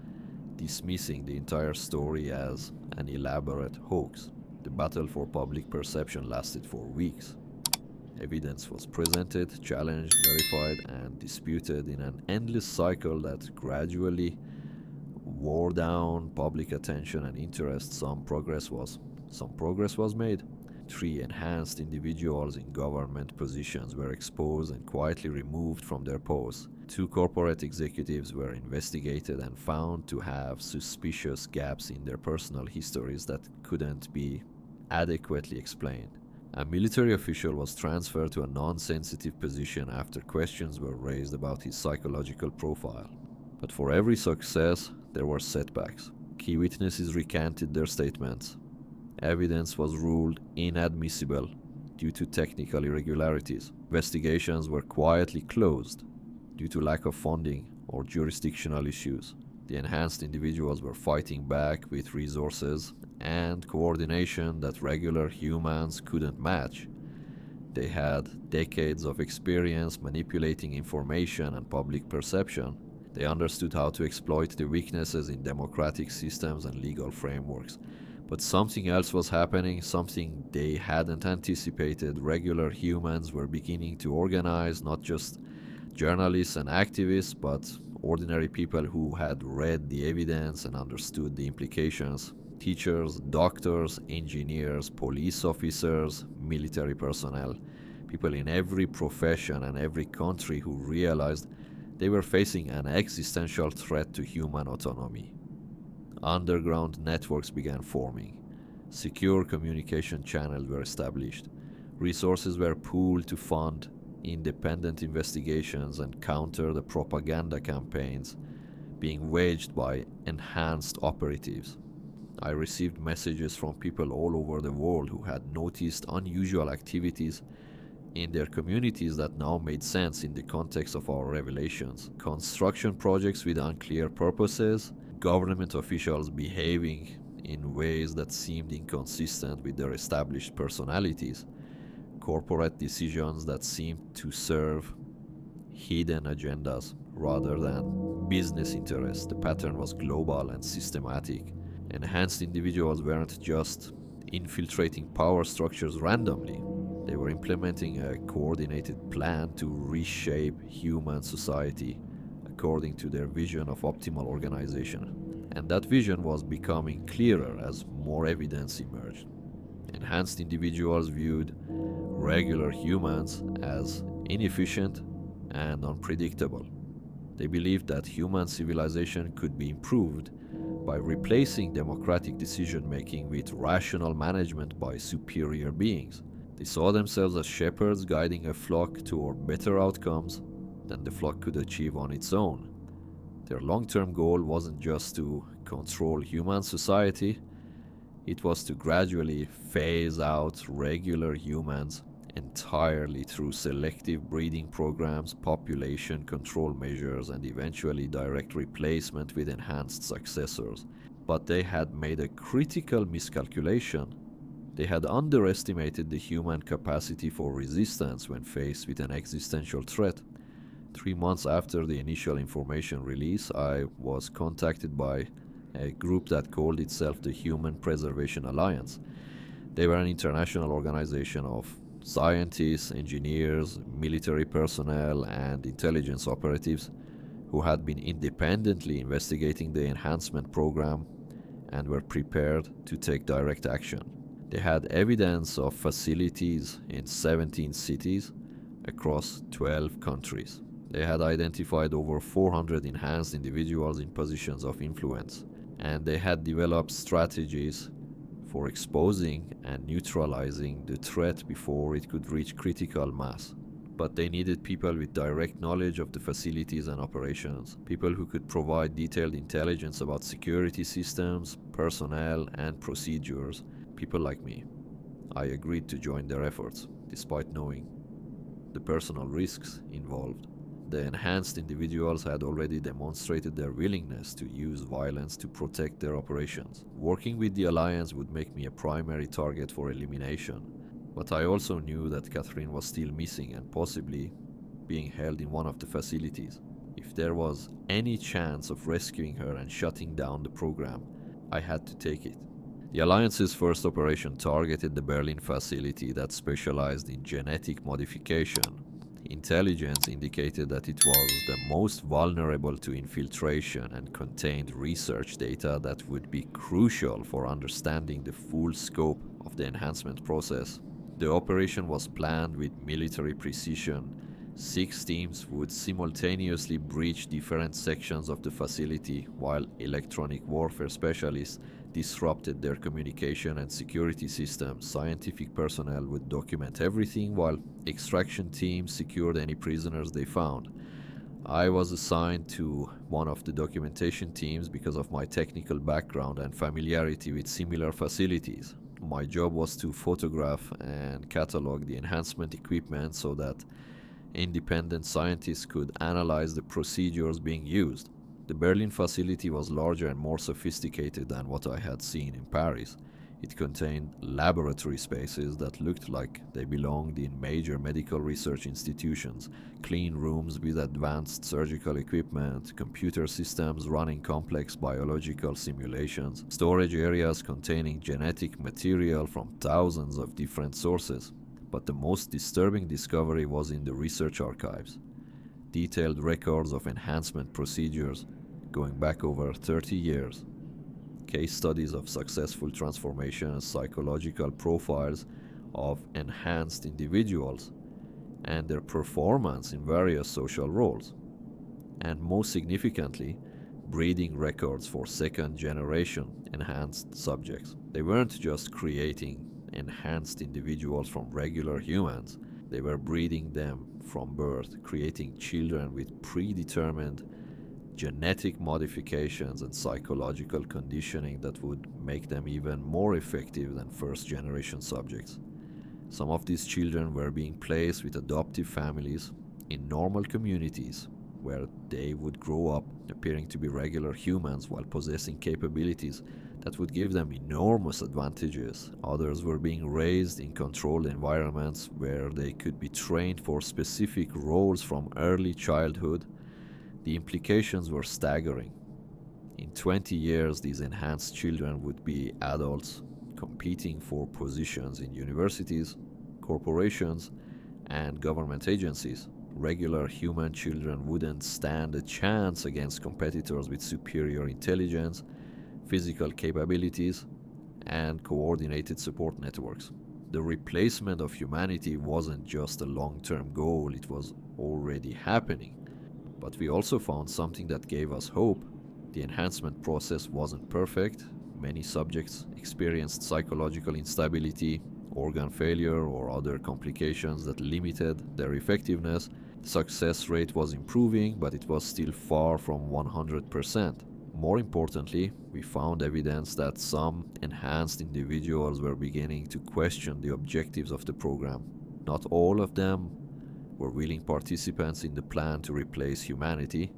dismissing the entire story as an elaborate hoax. The battle for public perception lasted for weeks. Evidence was presented, challenged, verified, and disputed in an endless cycle that gradually wore down public attention and interest. Some progress was made. 3 enhanced individuals in government positions were exposed and quietly removed from their posts. 2 corporate executives were investigated and found to have suspicious gaps in their personal histories that couldn't be adequately explained. A military official was transferred to a non-sensitive position after questions were raised about his psychological profile. But for every success, there were setbacks. Key witnesses recanted their statements. Evidence was ruled inadmissible due to technical irregularities. Investigations were quietly closed due to lack of funding or jurisdictional issues. The enhanced individuals were fighting back with resources and coordination that regular humans couldn't match. They had decades of experience manipulating information and public perception. They understood how to exploit the weaknesses in democratic systems and legal frameworks. But something else was happening, something they hadn't anticipated. Regular humans were beginning to organize, not just journalists and activists, but ordinary people who had read the evidence and understood the implications. Teachers, doctors, engineers, police officers, military personnel, people in every profession and every country who realized they were facing an existential threat to human autonomy. Underground networks began forming. Secure communication channels were established. Resources were pooled to fund independent investigations and counter the propaganda campaigns being waged by enhanced operatives. I received messages from people all over the world who had noticed unusual activities in their communities that now made sense in the context of our revelations. Construction projects with unclear purposes, government officials behaving in ways that seemed inconsistent with their established personalities, corporate decisions that seemed to serve hidden agendas rather than business interests. The pattern was global and systematic. Enhanced individuals weren't just infiltrating power structures randomly. They were implementing a coordinated plan to reshape human society according to their vision of optimal organization. And that vision was becoming clearer as more evidence emerged. Enhanced individuals viewed regular humans as inefficient and unpredictable. They believed that human civilization could be improved by replacing democratic decision making with rational management by superior beings. They saw themselves as shepherds guiding a flock toward better outcomes than the flock could achieve on its own. Their long term goal wasn't just to control human society, it was to gradually phase out regular humans entirely through selective breeding programs, population control measures, and eventually direct replacement with enhanced successors. But they had made a critical miscalculation. They had underestimated the human capacity for resistance when faced with an existential threat. 3 months after the initial information release, I was contacted by a group that called itself the Human Preservation Alliance. They were an international organization of scientists, engineers, military personnel, and intelligence operatives who had been independently investigating the enhancement program and were prepared to take direct action. They had evidence of facilities in 17 cities across 12 countries. They had identified over 400 enhanced individuals in positions of influence, and they had developed strategies for exposing and neutralizing the threat before it could reach critical mass. But they needed people with direct knowledge of the facilities and operations, people who could provide detailed intelligence about security systems, personnel, and procedures, people like me. I agreed to join their efforts, despite knowing the personal risks involved. The enhanced individuals had already demonstrated their willingness to use violence to protect their operations. Working with the Alliance would make me a primary target for elimination, but I also knew that Catherine was still missing and possibly being held in one of the facilities. If there was any chance of rescuing her and shutting down the program, I had to take it. The Alliance's first operation targeted the Berlin facility that specialized in genetic modification. Intelligence indicated that it was the most vulnerable to infiltration and contained research data that would be crucial for understanding the full scope of the enhancement process. The operation was planned with military precision. 6 teams would simultaneously breach different sections of the facility while electronic warfare specialists disrupted their communication and security systems. Scientific personnel would document everything while extraction teams secured any prisoners they found. I was assigned to one of the documentation teams because of my technical background and familiarity with similar facilities. My job was to photograph and catalog the enhancement equipment so that independent scientists could analyze the procedures being used. The Berlin facility was larger and more sophisticated than what I had seen in Paris. It contained laboratory spaces that looked like they belonged in major medical research institutions, clean rooms with advanced surgical equipment, computer systems running complex biological simulations, storage areas containing genetic material from thousands of different sources. But the most disturbing discovery was in the research archives. Detailed records of enhancement procedures going back over 30 years. Case studies of successful transformations, psychological profiles of enhanced individuals, and their performance in various social roles. And most significantly, breeding records for second-generation enhanced subjects. They weren't just creating enhanced individuals from regular humans, they were breeding them from birth, creating children with predetermined genetic modifications and psychological conditioning that would make them even more effective than first-generation subjects. Some of these children were being placed with adoptive families in normal communities where they would grow up appearing to be regular humans while possessing capabilities that would give them enormous advantages. Others were being raised in controlled environments where they could be trained for specific roles from early childhood. The implications were staggering. In 20 years, these enhanced children would be adults competing for positions in universities, corporations, and government agencies. Regular human children wouldn't stand a chance against competitors with superior intelligence, physical capabilities, and coordinated support networks. The replacement of humanity wasn't just a long-term goal, it was already happening. But we also found something that gave us hope. The enhancement process wasn't perfect. Many subjects experienced psychological instability, organ failure, or other complications that limited their effectiveness. The success rate was improving, but it was still far from 100%. More importantly, we found evidence that some enhanced individuals were beginning to question the objectives of the program. Not all of them were willing participants in the plan to replace humanity.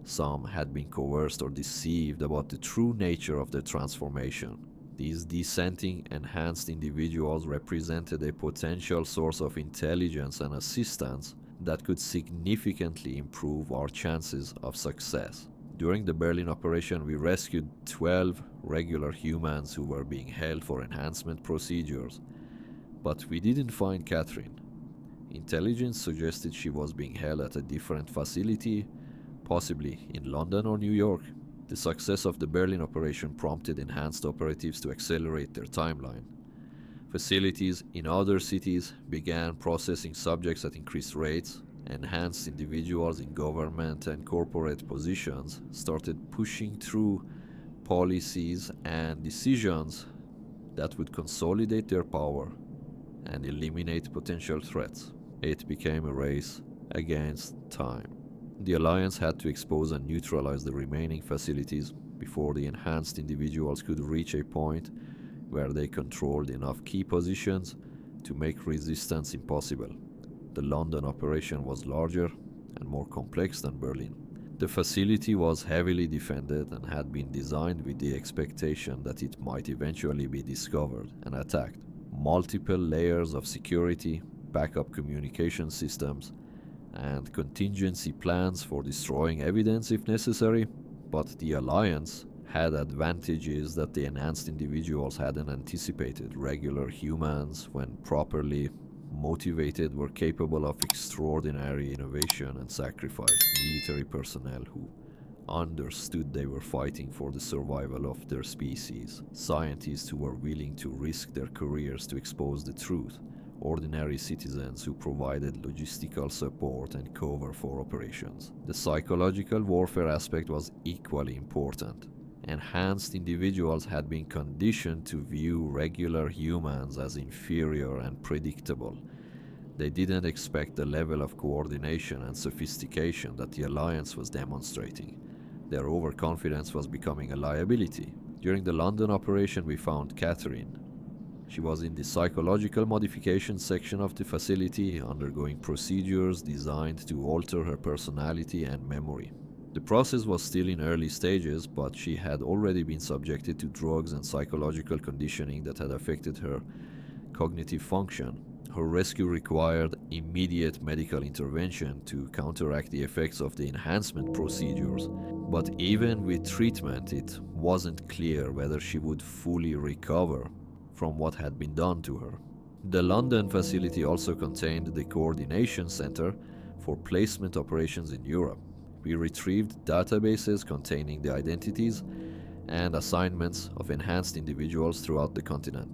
Some had been coerced or deceived about the true nature of the transformation. These dissenting enhanced individuals represented a potential source of intelligence and assistance that could significantly improve our chances of success. During the Berlin operation, we rescued 12 regular humans who were being held for enhancement procedures. But we didn't find Catherine. Intelligence suggested she was being held at a different facility, possibly in London or New York. The success of the Berlin operation prompted enhanced operatives to accelerate their timeline. Facilities in other cities began processing subjects at increased rates. Enhanced individuals in government and corporate positions started pushing through policies and decisions that would consolidate their power and eliminate potential threats. It became a race against time. The Alliance had to expose and neutralize the remaining facilities before the enhanced individuals could reach a point where they controlled enough key positions to make resistance impossible. The London operation was larger and more complex than Berlin. The facility was heavily defended and had been designed with the expectation that it might eventually be discovered and attacked. Multiple layers of security, backup communication systems, and contingency plans for destroying evidence if necessary, but the Alliance had advantages that the enhanced individuals hadn't anticipated. Regular humans, when properly motivated, were capable of extraordinary innovation and sacrifice. Military personnel who understood they were fighting for the survival of their species. Scientists who were willing to risk their careers to expose the truth. Ordinary citizens who provided logistical support and cover for operations. The psychological warfare aspect was equally important. Enhanced individuals had been conditioned to view regular humans as inferior and predictable. They didn't expect the level of coordination and sophistication that the Alliance was demonstrating. Their overconfidence was becoming a liability. During the London operation, we found Catherine. She was in the psychological modification section of the facility, undergoing procedures designed to alter her personality and memory. The process was still in early stages, but she had already been subjected to drugs and psychological conditioning that had affected her cognitive function. Her rescue required immediate medical intervention to counteract the effects of the enhancement procedures. But even with treatment, it wasn't clear whether she would fully recover from what had been done to her. The London facility also contained the coordination center for placement operations in Europe. We retrieved databases containing the identities and assignments of enhanced individuals throughout the continent.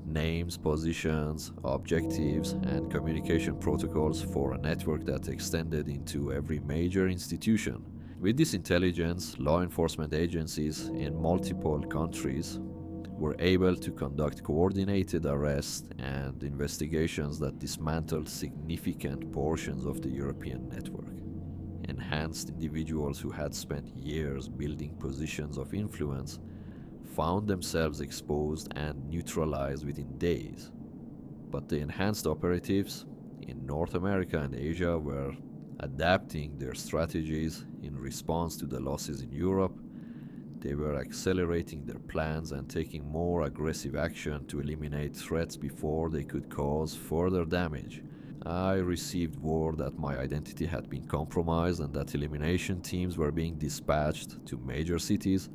Names, positions, objectives, and communication protocols for a network that extended into every major institution. With this intelligence, law enforcement agencies in multiple countries were able to conduct coordinated arrests and investigations that dismantled significant portions of the European network. Enhanced individuals who had spent years building positions of influence found themselves exposed and neutralized within days. But the enhanced operatives in North America and Asia were adapting their strategies in response to the losses in Europe. They were accelerating their plans and taking more aggressive action to eliminate threats before they could cause further damage. I received word that my identity had been compromised and that elimination teams were being dispatched to major cities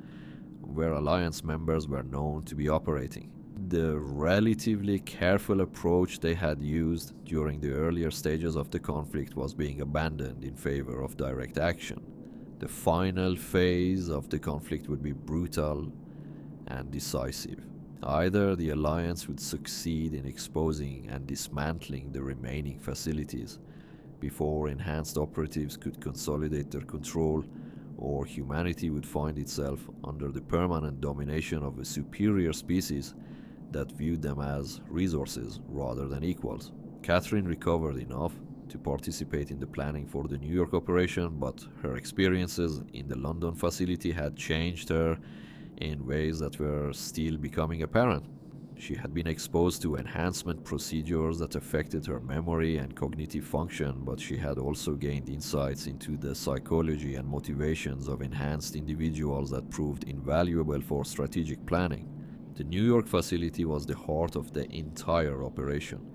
where Alliance members were known to be operating. The relatively careful approach they had used during the earlier stages of the conflict was being abandoned in favor of direct action. The final phase of the conflict would be brutal and decisive. Either the Alliance would succeed in exposing and dismantling the remaining facilities before enhanced operatives could consolidate their control, or humanity would find itself under the permanent domination of a superior species that viewed them as resources rather than equals. Catherine recovered enough to participate in the planning for the New York operation, but her experiences in the London facility had changed her in ways that were still becoming apparent. She had been exposed to enhancement procedures that affected her memory and cognitive function, but she had also gained insights into the psychology and motivations of enhanced individuals that proved invaluable for strategic planning. The New York facility was the heart of the entire operation.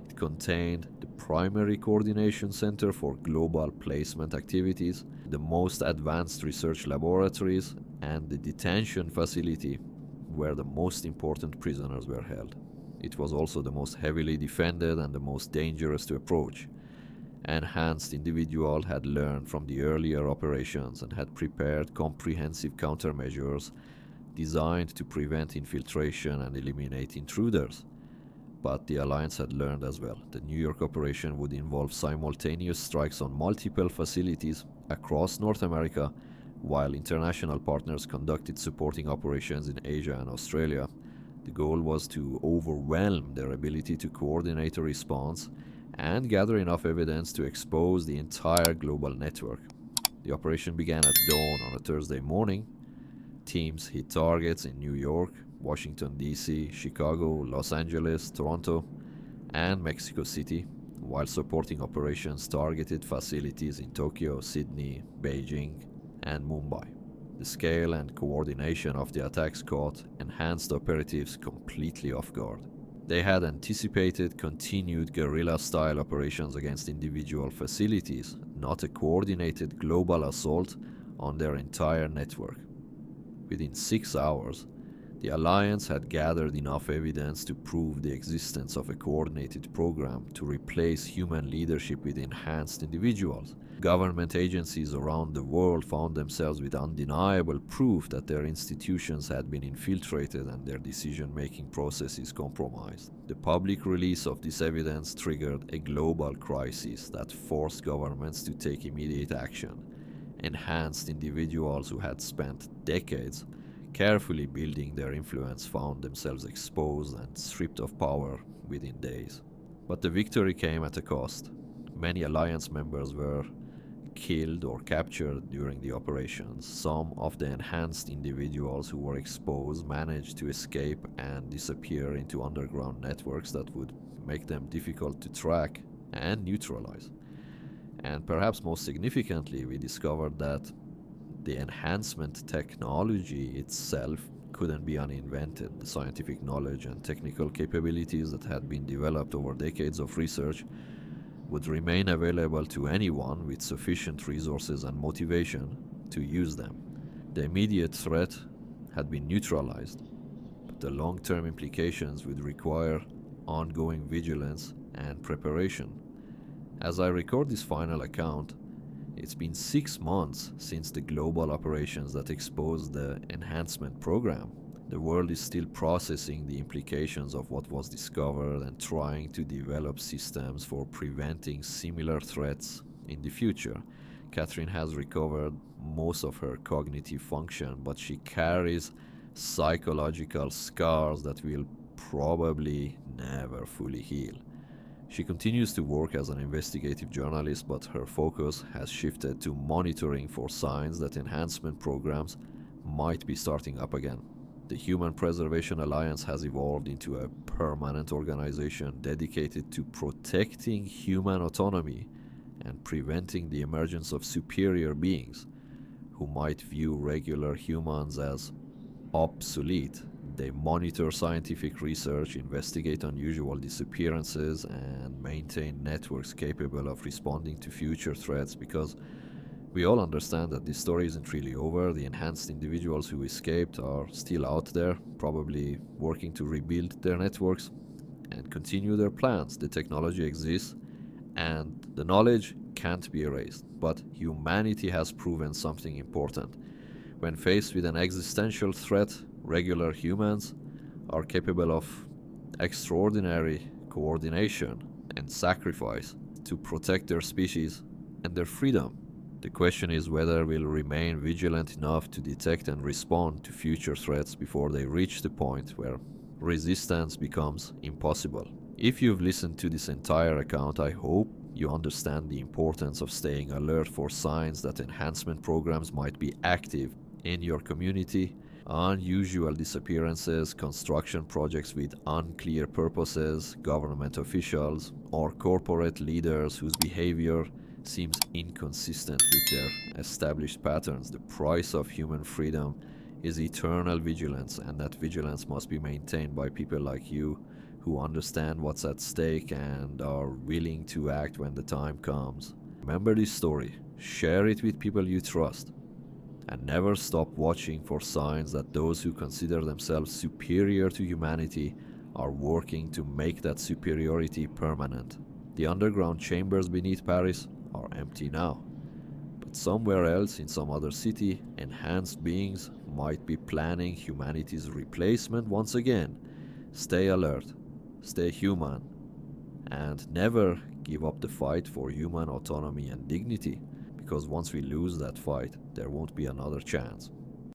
It contained the primary coordination center for global placement activities, the most advanced research laboratories, and the detention facility where the most important prisoners were held. It was also the most heavily defended and the most dangerous to approach. Enhanced individual had learned from the earlier operations and had prepared comprehensive countermeasures designed to prevent infiltration and eliminate intruders. But the Alliance had learned as well. The New York operation would involve simultaneous strikes on multiple facilities across North America, while international partners conducted supporting operations in Asia and Australia. The goal was to overwhelm their ability to coordinate a response and gather enough evidence to expose the entire global network. The operation began at dawn on a Thursday morning. Teams hit targets in New York, Washington, D.C., Chicago, Los Angeles, Toronto, and Mexico City, while supporting operations targeted facilities in Tokyo, Sydney, Beijing, and Mumbai. The scale and coordination of the attacks caught enhanced operatives completely off guard. They had anticipated continued guerrilla-style operations against individual facilities, not a coordinated global assault on their entire network. Within 6 hours, the Alliance had gathered enough evidence to prove the existence of a coordinated program to replace human leadership with enhanced individuals. Government agencies around the world found themselves with undeniable proof that their institutions had been infiltrated and their decision-making processes compromised. The public release of this evidence triggered a global crisis that forced governments to take immediate action. Enhanced individuals who had spent decades carefully building their influence found themselves exposed and stripped of power within days. But the victory came at a cost. Many Alliance members were killed or captured during the operations. Some of the enhanced individuals who were exposed managed to escape and disappear into underground networks that would make them difficult to track and neutralize. And perhaps most significantly, we discovered that the enhancement technology itself couldn't be uninvented. The scientific knowledge and technical capabilities that had been developed over decades of research would remain available to anyone with sufficient resources and motivation to use them. The immediate threat had been neutralized, but the long-term implications would require ongoing vigilance and preparation. As I record this final account, it's been 6 months since the global operations that exposed the enhancement program. The world is still processing the implications of what was discovered and trying to develop systems for preventing similar threats in the future. Catherine has recovered most of her cognitive function, but she carries psychological scars that will probably never fully heal. She continues to work as an investigative journalist, but her focus has shifted to monitoring for signs that enhancement programs might be starting up again. The Human Preservation Alliance has evolved into a permanent organization dedicated to protecting human autonomy and preventing the emergence of superior beings who might view regular humans as obsolete. They monitor scientific research, investigate unusual disappearances, and maintain networks capable of responding to future threats, because we all understand that this story isn't really over. The enhanced individuals who escaped are still out there, probably working to rebuild their networks and continue their plans. The technology exists and the knowledge can't be erased, but humanity has proven something important. When faced with an existential threat, regular humans are capable of extraordinary coordination and sacrifice to protect their species and their freedom. The question is whether we'll remain vigilant enough to detect and respond to future threats before they reach the point where resistance becomes impossible. If you've listened to this entire account, I hope you understand the importance of staying alert for signs that enhancement programs might be active in your community. Unusual disappearances, construction projects with unclear purposes, government officials, or corporate leaders whose behavior seems inconsistent with their established patterns. The price of human freedom is eternal vigilance, and that vigilance must be maintained by people like you who understand what's at stake and are willing to act when the time comes. Remember this story, share it with people you trust, and never stop watching for signs that those who consider themselves superior to humanity are working to make that superiority permanent. The underground chambers beneath Paris are empty now, but somewhere else in some other city, enhanced beings might be planning humanity's replacement once again. Stay alert, stay human, and never give up the fight for human autonomy and dignity, because once we lose that fight, there won't be another chance.